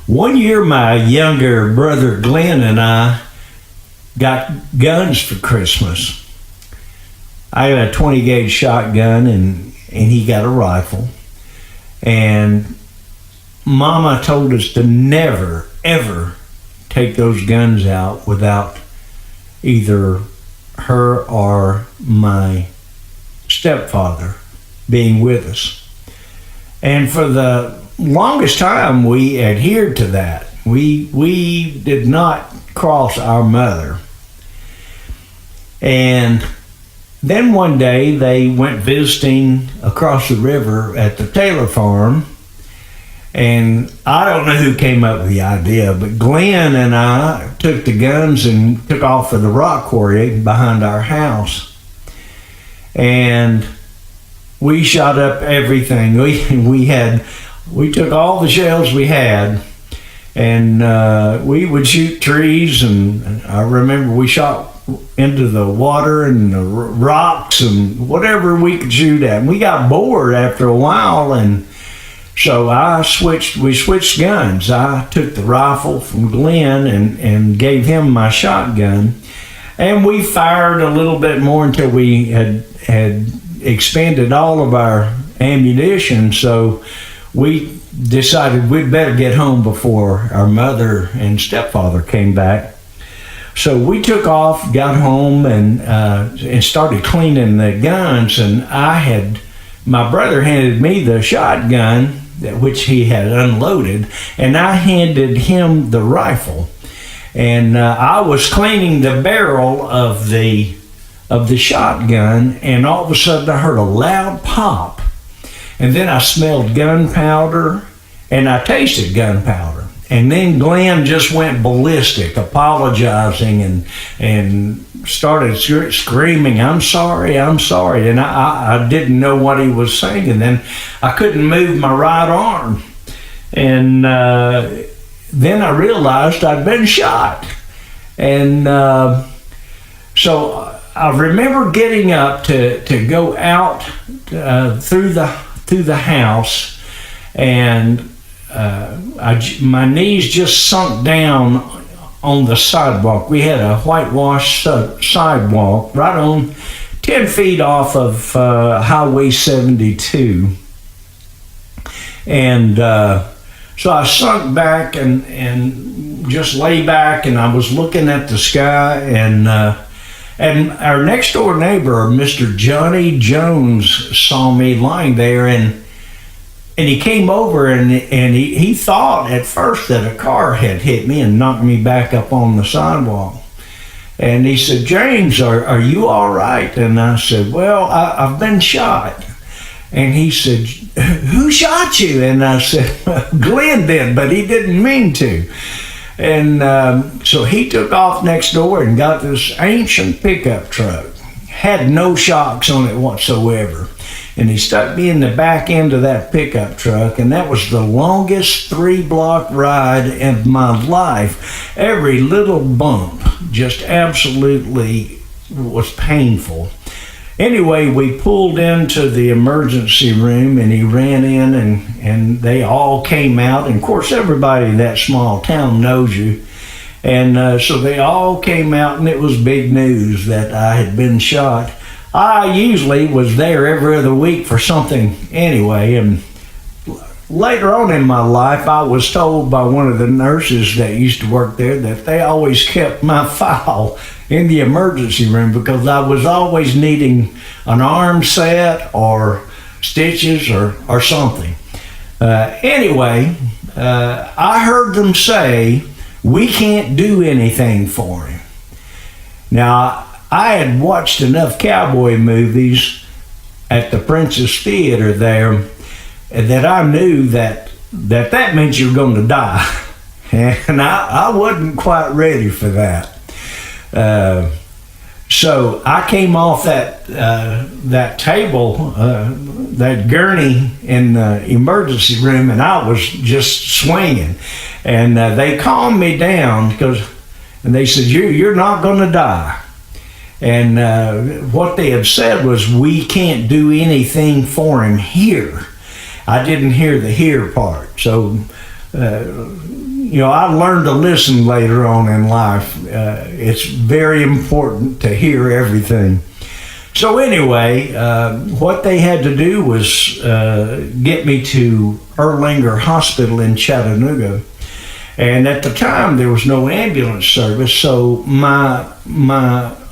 One year, my younger brother Glenn and I got guns for Christmas. I got a 20 gauge shotgun and he got a rifle. And Mama told us to never, ever take those guns out without either her or my stepfather being with us. And for the longest time, we adhered to that. We did not cross our mother. And then one day they went visiting across the river at the Taylor farm. And I don't know who came up with the idea, but Glenn and I took the guns and took off for the rock quarry behind our house. And we shot up everything. We took all the shells we had, and we would shoot trees. And I remember we shot into the water and the rocks and whatever we could shoot at. And we got bored after a while, and so we switched guns. I took the rifle from Glenn and gave him my shotgun, and we fired a little bit more until we had expended all of our ammunition. So we decided we'd better get home before our mother and stepfather came back. So we took off, got home, and started cleaning the guns. And my brother handed me the shotgun, which he had unloaded, and I handed him the rifle. And I was cleaning the barrel of the shotgun, and all of a sudden I heard a loud pop. And then I smelled gunpowder, and I tasted gunpowder. And then Glenn just went ballistic, apologizing and started screaming, I'm sorry. And I didn't know what he was saying. And then I couldn't move my right arm. And then I realized I'd been shot. And so I remember getting up to go out through the house, and my knees just sunk down on the sidewalk. We had a whitewashed sidewalk right on 10 feet off of Highway 72. And so I sunk back and just lay back, and I was looking at the sky, and our next door neighbor, Mr. Johnny Jones, saw me lying there, and he came over, and he thought at first that a car had hit me and knocked me back up on the sidewalk. And he said, James, are you all right? And I said, well, I've been shot. And he said, who shot you? And I said, Glenn did, but he didn't mean to. And so he took off next door and got this ancient pickup truck. Had no shocks on it whatsoever. And he stuck me in the back end of that pickup truck, and that was the longest 3-block ride of my life. Every little bump just absolutely was painful. Anyway, we pulled into the emergency room, and he ran in, and they all came out. And of course, everybody in that small town knows you. And so they all came out, and it was big news that I had been shot. I usually was there every other week for something anyway, and later on in my life, I was told by one of the nurses that used to work there that they always kept my file in the emergency room because I was always needing an arm set or stitches or something. Anyway, I heard them say, we can't do anything for him. Now, I had watched enough cowboy movies at the Princess Theater there that I knew that meant you were going to die. And I wasn't quite ready for that. So I came off that table, that gurney in the emergency room, and I was just swinging. And they calmed me down and they said, you're not going to die. And what they had said was, we can't do anything for him here. I didn't hear the here part. So I learned to listen later on in life. It's very important to hear everything. So anyway, what they had to do was get me to Erlanger Hospital in Chattanooga. And at the time, there was no ambulance service, so my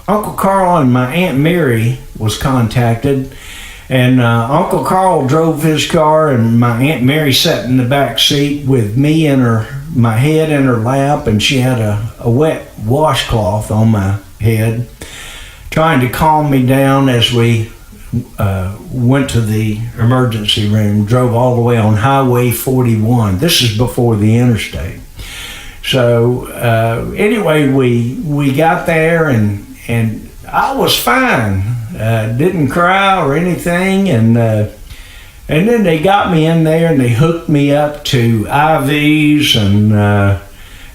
Uncle Carl and my Aunt Mary was contacted. And Uncle Carl drove his car, and my Aunt Mary sat in the back seat with me in my head in her lap, and she had a wet washcloth on my head, trying to calm me down as we went to the emergency room, drove all the way on Highway 41. This is before the interstate. So anyway, we got there, and I was fine. Didn't cry or anything, and then they got me in there and they hooked me up to IVs, and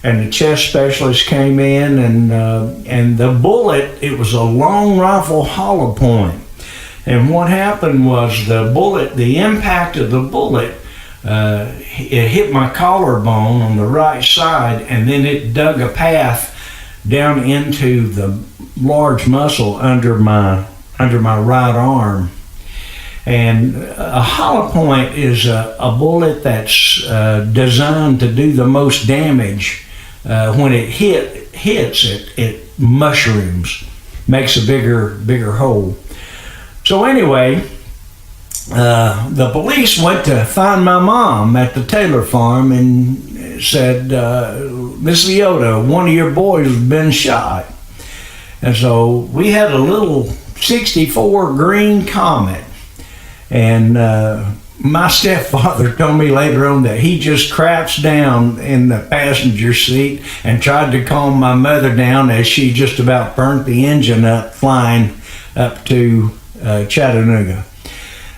the chest specialist came in, and the bullet, it was a long rifle hollow point, and what happened was the impact of the bullet, it hit my collarbone on the right side, and then it dug a path down into the large muscle under my right arm. And a hollow point is a bullet that's designed to do the most damage. When it hits, it mushrooms, makes a bigger hole. So anyway, the police went to find my mom at the Taylor farm and said, Miss Leota, one of your boys has been shot. And so we had a little 64 green Comet, and my stepfather told me later on that he just crouched down in the passenger seat and tried to calm my mother down as she just about burnt the engine up flying up to Chattanooga.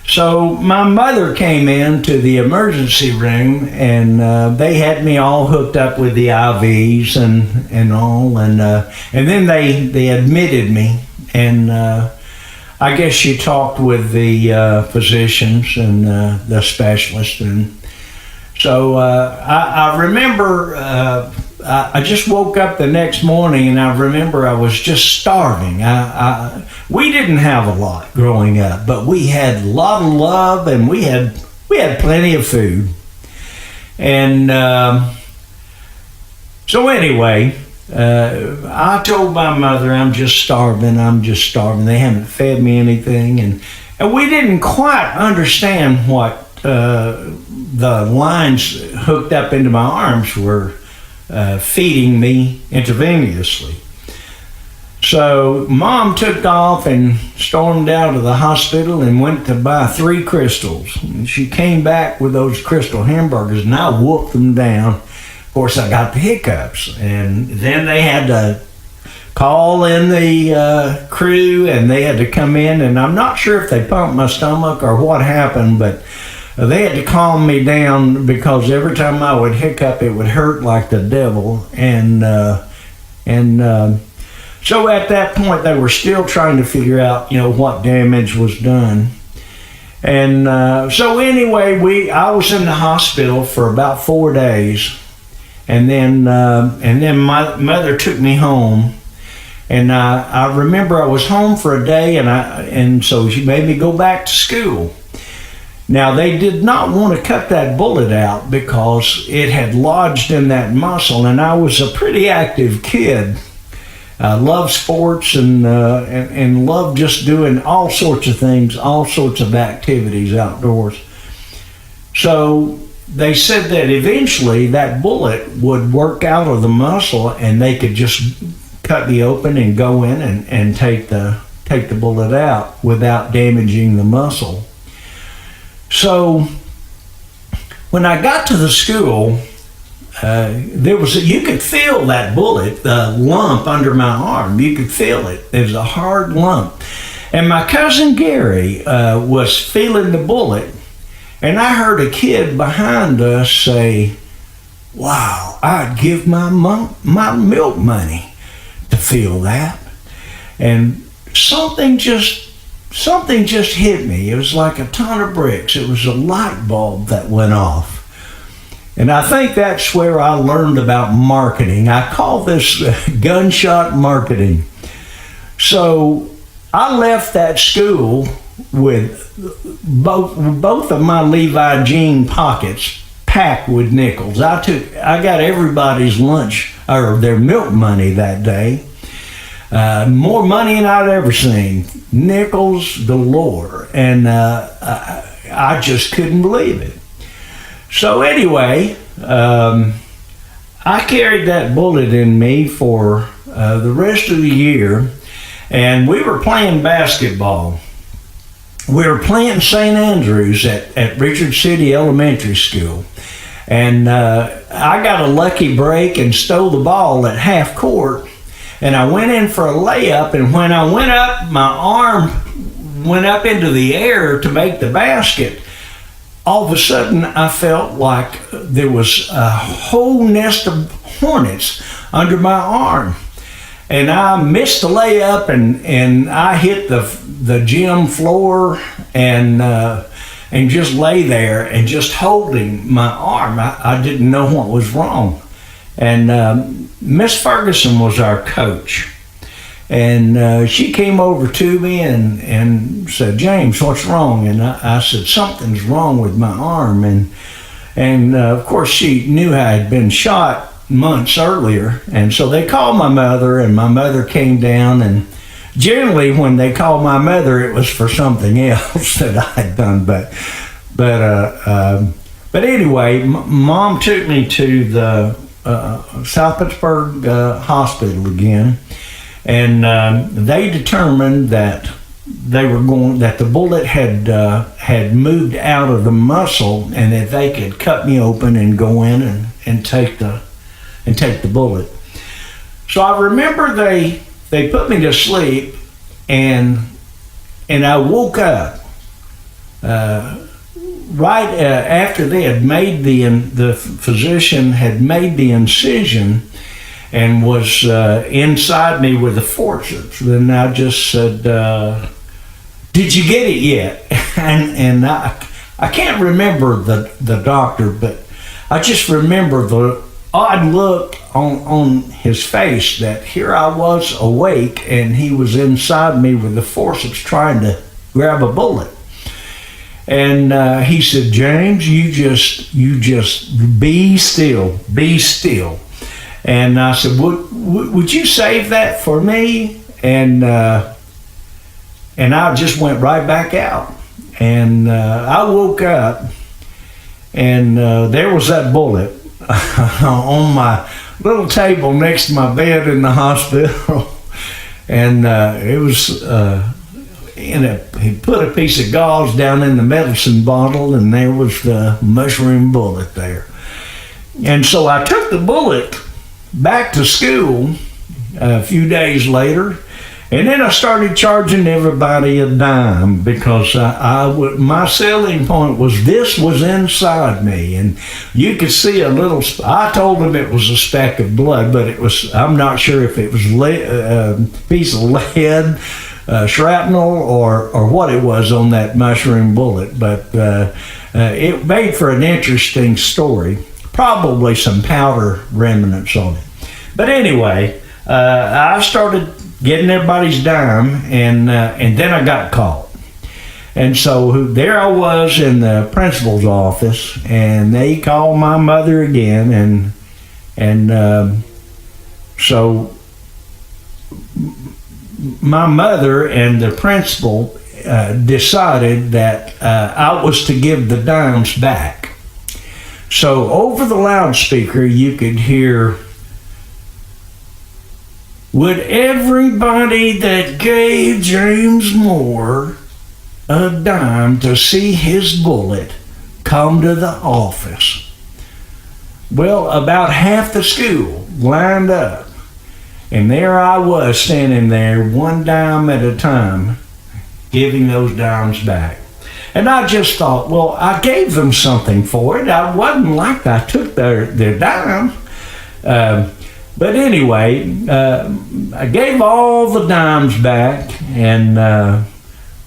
So my mother came into the emergency room, and they had me all hooked up with the IVs and all, and then they admitted me, and I guess she talked with the physicians and the specialists, and so I remember I just woke up the next morning, and I remember I was just starving. We didn't have a lot growing up, but we had a lot of love, and we had plenty of food. And so anyway, I told my mother, I'm just starving. They haven't fed me anything, and we didn't quite understand what the lines hooked up into my arms were feeding me intravenously. So Mom took off and stormed out of the hospital and went to buy 3 crystals. And she came back with those crystal hamburgers, and I whooped them down. Of course, I got the hiccups, and then they had to call in the crew, and they had to come in, and I'm not sure if they pumped my stomach or what happened, but they had to calm me down because every time I would hiccup, it would hurt like the devil. And so at that point, they were still trying to figure out, what damage was done. And so anyway, I was in the hospital for about 4 days, and then my mother took me home. And I remember I was home for a day, and so she made me go back to school. Now, they did not want to cut that bullet out because it had lodged in that muscle, and I was a pretty active kid. I loved sports and loved just doing all sorts of things, all sorts of activities outdoors. So they said that eventually that bullet would work out of the muscle, and they could just cut me open and go in and take the bullet out without damaging the muscle. So when I got to the school, you could feel that bullet, the lump under my arm. You could feel it. It was a hard lump. And my cousin Gary was feeling the bullet, and I heard a kid behind us say, "Wow, I'd give my milk money to feel that." And something just hit me. It was like a ton of bricks. It was a light bulb that went off. And I think that's where I learned about marketing. I call this gunshot marketing. So I left that school with both of my Levi jean pockets packed with nickels. I got everybody's lunch or their milk money that day. More money than I'd ever seen. Nickels galore. And I just couldn't believe it. So anyway, I carried that bullet in me for the rest of the year, and we were playing basketball. We were playing St. Andrews at Richard City Elementary School, and I got a lucky break and stole the ball at half court, and I went in for a layup, and when I went up, my arm went up into the air to make the basket. All of a sudden, I felt like there was a whole nest of hornets under my arm. And I missed the layup, and I hit the gym floor and just lay there and just holding my arm. I didn't know what was wrong. And Miss Ferguson was our coach. And she came over to me and said, "James, what's wrong?" And I said, "Something's wrong with my arm." And of course, she knew I had been shot months earlier. And so they called my mother, and my mother came down. And generally, when they called my mother, it was for something else that I had done. But anyway, Mom took me to the South Pittsburgh hospital again. And they determined that the bullet had moved out of the muscle, and that they could cut me open and go in and take the bullet. So I remember they put me to sleep, and I woke up right after they had made the physician had made the incision and was inside me with the forceps. Then I just said, "Did you get it yet?" and I can't remember the doctor, but I just remember the odd look on his face that here I was awake and he was inside me with the forceps trying to grab a bullet. And he said, "James, you just be still, be still." And I said, would you save that for me? And I just went right back out. And I woke up, and there was that bullet on my little table next to my bed in the hospital. And it was he put a piece of gauze down in the medicine bottle, and there was the mushroom bullet there. And so I took the bullet back to school a few days later, and then I started charging everybody a dime because my selling point was this was inside me, and you could see a little. I told them it was a speck of blood, but I'm not sure if it was a piece of lead, shrapnel, or what it was on that mushroom bullet. But it made for an interesting story. Probably some powder remnants on it. But anyway, I started getting everybody's dime, and then I got caught. And so there I was in the principal's office, and they called my mother again, and so my mother and the principal decided that I was to give the dimes back. So over the loudspeaker, you could hear, "Would everybody that gave James Moore a dime to see his bullet come to the office?" Well, about half the school lined up, and there I was standing there, one dime at a time, giving those dimes back. And I just thought, well, I gave them something for it. I wasn't like I took their dime. But anyway, I gave all the dimes back, and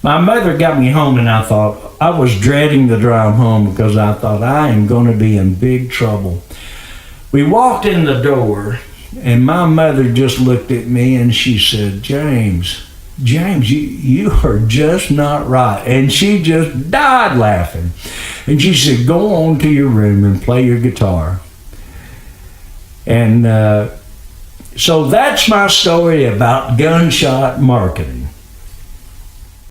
My mother got me home, and I was dreading the drive home because I thought I am going to be in big trouble. We walked in the door, and my mother just looked at me and she said, James, you are just not right. And she just died laughing. And she said, go on to your room and play your guitar. And so that's my story about Gunshot Marketing.